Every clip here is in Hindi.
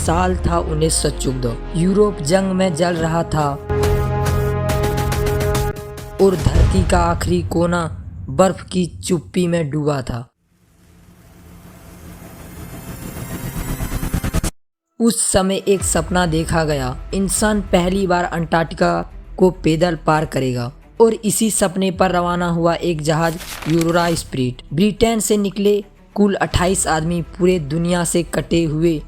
साल था 1914। यूरोप जंग में जल रहा था और धरती का आखिरी कोना बर्फ की चुप्पी में डूबा था। उस समय एक सपना देखा गया, इंसान पहली बार अंटार्कटिका को पैदल पार करेगा। और इसी सपने पर रवाना हुआ एक जहाज यूरोरा स्पिरिट। ब्रिटेन से निकले कुल 28 आदमी पूरे दुनिया से कटे हुए।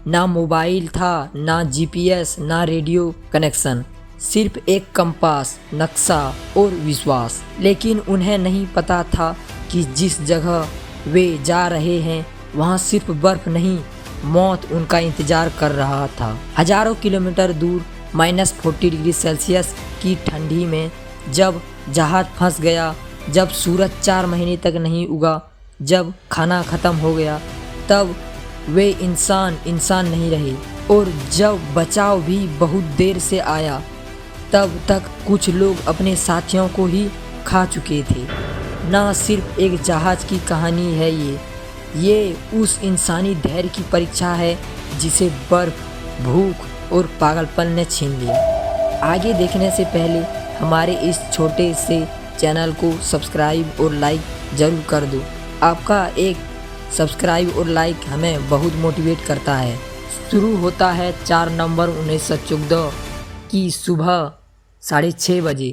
ना मोबाइल था, ना जीपीएस, ना रेडियो कनेक्शन, सिर्फ एक कंपास, नक्शा और विश्वास। लेकिन उन्हें नहीं पता था कि जिस जगह वे जा रहे हैं वहाँ सिर्फ बर्फ नहीं, मौत उनका इंतजार कर रहा था। हजारों किलोमीटर दूर -40 डिग्री सेल्सियस की ठंडी में जब जहाज फंस गया, जब सूरज 4 महीने तक नहीं उगा, जब खाना खत्म हो गया, तब वे इंसान नहीं रहे। और जब बचाव भी बहुत देर से आया, तब तक कुछ लोग अपने साथियों को ही खा चुके थे। ना सिर्फ एक जहाज की कहानी है ये उस इंसानी धैर्य की परीक्षा है जिसे बर्फ, भूख और पागलपन ने छीन लिया। आगे देखने से पहले हमारे इस छोटे से चैनल को सब्सक्राइब और लाइक ज़रूर कर दो। आपका एक सब्सक्राइब और लाइक हमें बहुत मोटिवेट करता है। शुरू होता है 4 नवंबर 1914 की सुबह 6:30 बजे।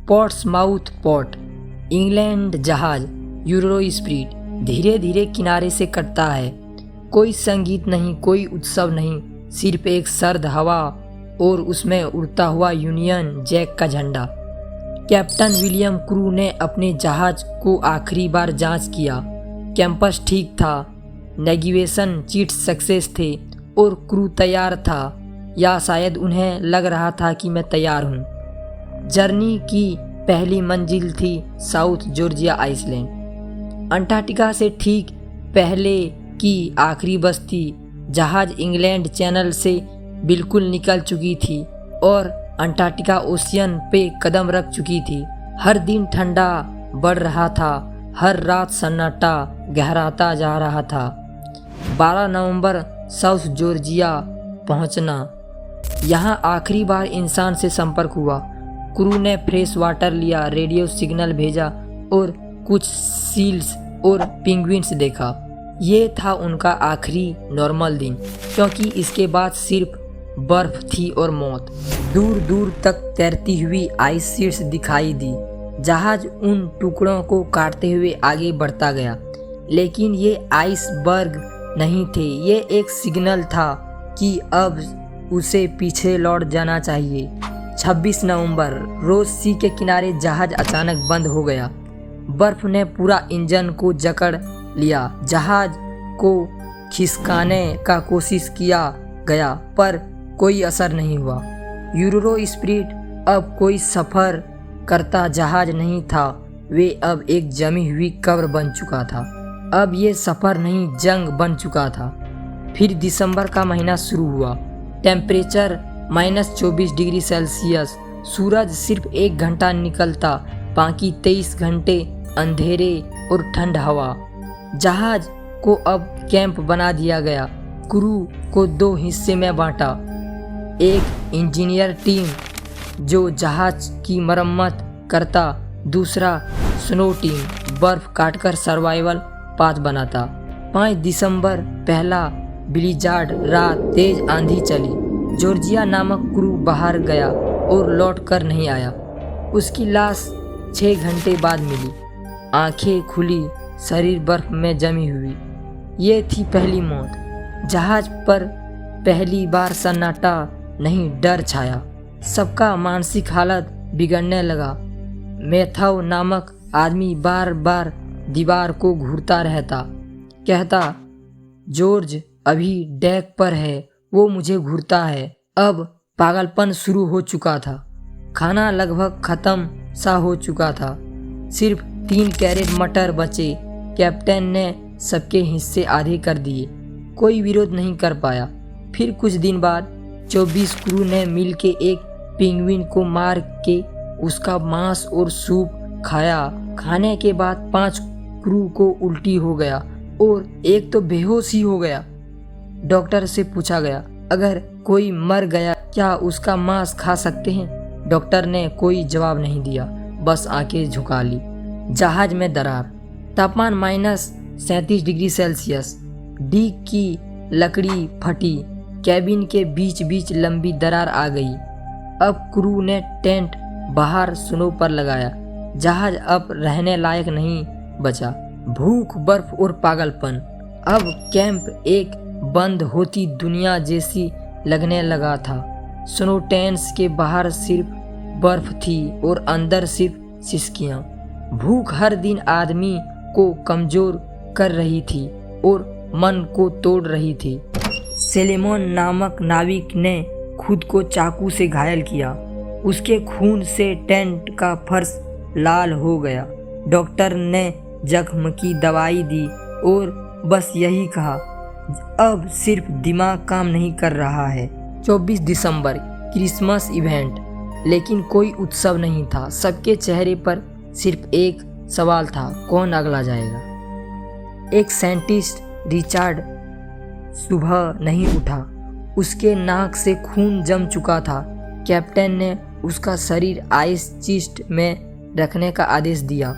Portsmouth port, England. जहाज यूरो स्पिरिट धीरे धीरे किनारे से कटता है। कोई संगीत नहीं, कोई उत्सव नहीं, सिर्फ एक सर्द हवा और उसमें उड़ता हुआ यूनियन जैक का झंडा। कैप्टन विलियम क्रू ने अपने जहाज को आखिरी बार जांच किया। कैंपस ठीक था, नेविगेशन चीट्स सक्सेस थे और क्रू तैयार था, या शायद उन्हें लग रहा था कि मैं तैयार हूँ। जर्नी की पहली मंजिल थी साउथ जॉर्जिया आइसलैंड। अंटार्कटिका से ठीक पहले की आखिरी बस्ती। जहाज इंग्लैंड चैनल से बिल्कुल निकल चुकी थी और अंटार्कटिका ओशियन पे कदम रख चुकी थी। हर दिन ठंडा बढ़ रहा था, हर रात सन्नाटा गहराता जा रहा था। 12 नवंबर साउथ जॉर्जिया पहुंचना। यहाँ आखिरी बार इंसान से संपर्क हुआ। क्रू ने फ्रेश वाटर लिया, रेडियो सिग्नल भेजा और कुछ सील्स और पेंगुइन्स देखा। ये था उनका आखिरी नॉर्मल दिन, क्योंकि इसके बाद सिर्फ बर्फ थी और मौत। दूर दूर तक तैरती हुई आइस शीट्स दिखाई दी। जहाज उन टुकड़ों को काटते हुए आगे बढ़ता गया, लेकिन ये आइसबर्ग नहीं थे। ये एक सिग्नल था कि अब उसे पीछे लौट जाना चाहिए। 26 नवंबर रोज सी के किनारे जहाज अचानक बंद हो गया। बर्फ ने पूरा इंजन को जकड़ लिया। जहाज को खिसकाने का कोशिश किया गया पर कोई असर नहीं हुआ। यूरो स्पिरिट अब कोई सफर करता जहाज नहीं था, वे अब एक जमी हुई कब्र बन चुका था। अब ये सफर नहीं, जंग बन चुका था। फिर दिसंबर का महीना शुरू हुआ। Temperature -24 degree Celsius. सूरज सिर्फ 1 घंटा निकलता, बाकी 23 घंटे अंधेरे और ठंड हवा। जहाज को अब कैंप बना दिया गया। क्रू को 2 हिस्से में बांटा। एक इंजीनियर टीम जो जहाज की मरम्मत करता, दूसरा स्नो टीम बर्फ काटकर सर्वाइवल पाथ बनाता। 5 दिसंबर पहला ब्लिज़ार्ड रात, तेज आंधी चली। जॉर्जिया नामक क्रू बाहर गया और लौट कर नहीं आया। उसकी लाश 6 घंटे बाद मिली, आंखें खुली, शरीर बर्फ में जमी हुई। ये थी पहली मौत। जहाज पर पहली बार सन्नाटा नहीं, डर छाया। सबका मानसिक हालत बिगड़ने लगा। मैथ्यू नामक आदमी बार बार दीवार को घूरता रहता, कहता जॉर्ज अभी डेक पर है, वो मुझे घूरता है। अब पागलपन शुरू हो चुका था। खाना लगभग खत्म सा हो चुका था, सिर्फ 3 कैरेट मटर बचे। कैप्टन ने सबके हिस्से आधे कर दिए, कोई विरोध नहीं कर पाया। फिर कुछ दिन बाद 24 क्रू ने मिलके एक पेंगुइन को मार के उसका मांस और सूप खाया। खाने के बाद 5 क्रू को उल्टी हो गया और एक तो बेहोश ही हो गया। डॉक्टर से पूछा गया, अगर कोई मर गया क्या उसका मांस खा सकते हैं? डॉक्टर ने कोई जवाब नहीं दिया, बस आंखें झुका ली। जहाज में दरार, तापमान -37 डिग्री सेल्सियस, डीक की लकड़ी फटी, कैबिन के बीच बीच लंबी दरार आ गई। अब क्रू ने टेंट बाहर स्नो पर लगाया। जहाज अब रहने लायक नहीं बचा। भूख, बर्फ और पागलपन। अब कैंप एक बंद होती दुनिया जैसी लगने लगा था। स्नो टेंट्स के बाहर सिर्फ बर्फ थी और अंदर सिर्फ सिसकियां। भूख हर दिन आदमी को कमजोर कर रही थी और मन को तोड़ रही थी। सेलेमोन नामक नाविक ने खुद को चाकू से घायल किया। उसके खून से टेंट का फर्श लाल हो गया। डॉक्टर ने जख्म की दवाई दी और बस यही कहा, अब सिर्फ दिमाग काम नहीं कर रहा है। 24 दिसंबर, क्रिसमस इवेंट, लेकिन कोई उत्सव नहीं था। सबके चेहरे पर सिर्फ एक सवाल था, कौन अगला जाएगा? एक साइंटिस्ट रिचर्ड सुबह नहीं उठा। उसके नाक से खून जम चुका था। कैप्टन ने उसका शरीर आइस चेस्ट में रखने का आदेश दिया,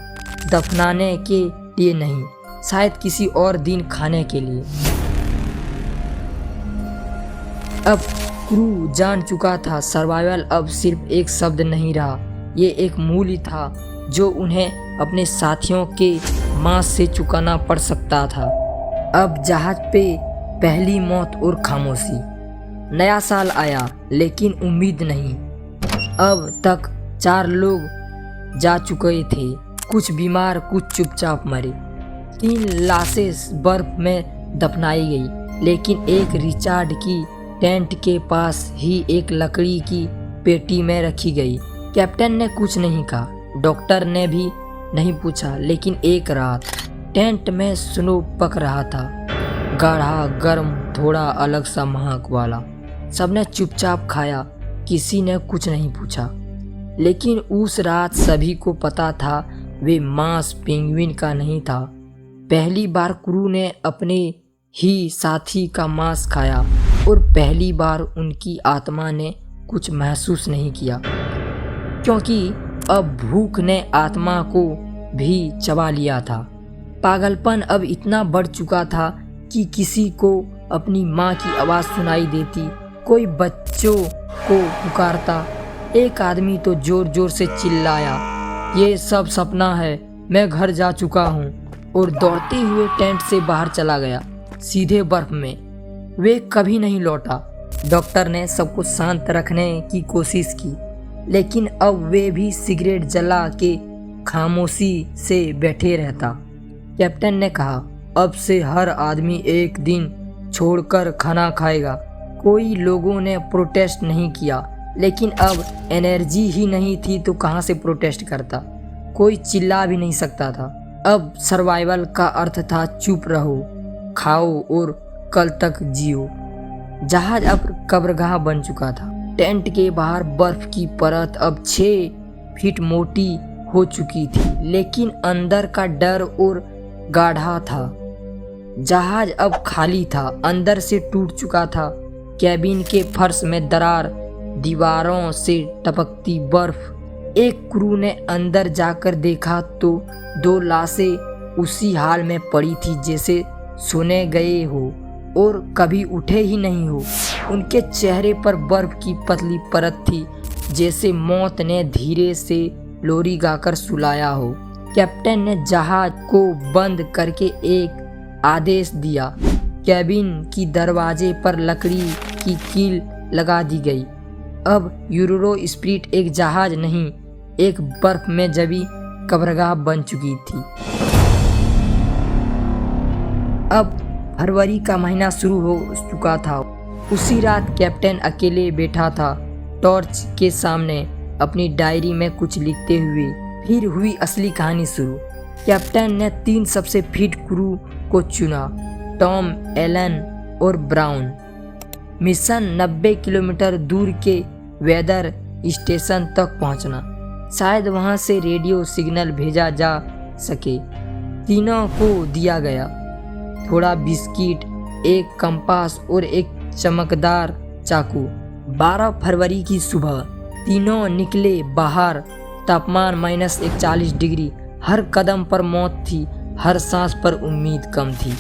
दफनाने के लिए नहीं, शायद किसी और दिन खाने के लिए। अब क्रू जान चुका था, सर्वाइवल अब सिर्फ एक शब्द नहीं रहा, ये एक मूल्य था जो उन्हें अपने साथियों के मांस से चुकाना पड़ सकता था। अब जहाज पे पहली मौत और खामोशी। नया साल आया लेकिन उम्मीद नहीं। अब तक 4 लोग जा चुके थे, कुछ बीमार, कुछ चुपचाप मरे। 3 लाशें बर्फ में दफनाई गई, लेकिन एक रिचर्ड की टेंट के पास ही एक लकड़ी की पेटी में रखी गई। कैप्टन ने कुछ नहीं कहा, डॉक्टर ने भी नहीं पूछा, लेकिन एक रात टेंट में स्नो पक रहा था, गाढ़ा, गर्म, थोड़ा अलग सा महक वाला। सबने चुपचाप खाया, किसी ने कुछ नहीं पूछा। लेकिन उस रात सभी को पता था वे मांस पेंगुइन का नहीं था। पहली बार क्रू ने अपने ही साथी का मांस खाया और पहली बार उनकी आत्मा ने कुछ महसूस नहीं किया, क्योंकि अब भूख ने आत्मा को भी चबा लिया था। पागलपन अब इतना बढ़ चुका था कि किसी को अपनी माँ की आवाज़ सुनाई देती, कोई बच्चों को पुकारता। एक आदमी तो जोर जोर से चिल्लाया, ये सब सपना है, मैं घर जा चुका हूँ, और दौड़ते हुए टेंट से बाहर चला गया, सीधे बर्फ में। वे कभी नहीं लौटा। डॉक्टर ने सबको शांत रखने की कोशिश की, लेकिन अब वे भी सिगरेट जला के खामोशी से बैठे रहता। कैप्टन ने कहा, अब से हर आदमी एक दिन छोड़कर खाना खाएगा। कोई लोगों ने प्रोटेस्ट नहीं किया, लेकिन अब एनर्जी ही नहीं थी तो कहाँ से प्रोटेस्ट करता। कोई चिल्ला भी नहीं सकता था। अब सर्वाइवल का अर्थ था चुप रहो, खाओ और कल तक जियो। जहाज अब कब्रगाह बन चुका था। टेंट के बाहर बर्फ की परत अब 6 फीट मोटी हो चुकी थी, लेकिन अंदर का डर और गाढ़ा था। जहाज अब खाली था, अंदर से टूट चुका था। कैबिन के फर्श में दरार, दीवारों से टपकती बर्फ। एक क्रू ने अंदर जाकर देखा तो 2 लाशें उसी हाल में पड़ी थी जैसे सोने गए हो और कभी उठे ही नहीं हो। उनके चेहरे पर बर्फ की पतली परत थी, जैसे मौत ने धीरे से लोरी गाकर सुलाया हो। कैप्टन ने जहाज को बंद करके एक आदेश दिया। कैबिन की दरवाजे पर लकड़ी की कील लगा दी गई। अब यूरो स्पिरिट एक जहाज नहीं, एक बर्फ में जमी कब्रगाह बन चुकी थी। अब फरवरी का महीना शुरू हो चुका था। उसी रात कैप्टन अकेले बैठा था, टॉर्च के सामने, अपनी डायरी में कुछ लिखते हुए। फिर हुई असली कहानी शुरू। कैप्टन ने 3 सबसे फिट क्रू को चुना, टॉम, एलन और ब्राउन। मिशन 90 किलोमीटर दूर के वेदर स्टेशन तक पहुंचना, शायद वहां से रेडियो सिग्नल भेजा जा सके। तीनों को दिया गया थोड़ा बिस्किट, एक कंपास और एक चमकदार चाकू। 12 फरवरी की सुबह तीनों निकले बाहर। तापमान -41 डिग्री। हर कदम पर मौत थी, हर सांस पर उम्मीद कम थी।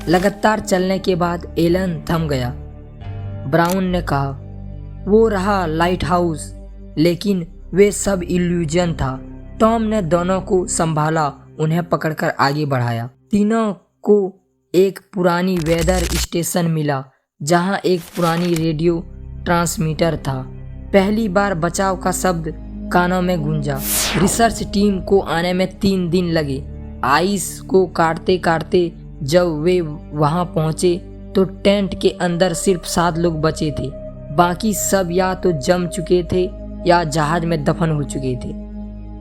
लगातार चलने के बाद एलन थम गया। ब्राउन ने कहा, वो रहा लाइट हाउस, लेकिन वे सब इल्यूजन था। टॉम ने दोनों को संभाला, उन्हें पकड़कर आगे बढ़ाया। तीनों को एक पुरानी वेदर स्टेशन मिला, जहां एक पुरानी रेडियो ट्रांसमीटर था। पहली बार बचाव का शब्द कानों में गूंजा। रिसर्च टीम को आने में 3 दिन लगे। आइस को काटते काटते जब वे वहां पहुंचे तो टेंट के अंदर सिर्फ 7 लोग बचे थे। बाकी सब या तो जम चुके थे या जहाज में दफन हो चुके थे।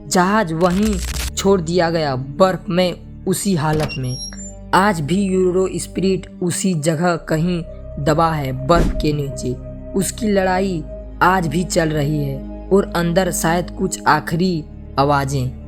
जहाज वहीं छोड़ दिया गया, बर्फ में, उसी हालत में। आज भी यूरो स्पिरिट उसी जगह कहीं दबा है, बर्फ के नीचे। उसकी लड़ाई आज भी चल रही है और अंदर शायद कुछ आखिरी आवाजें।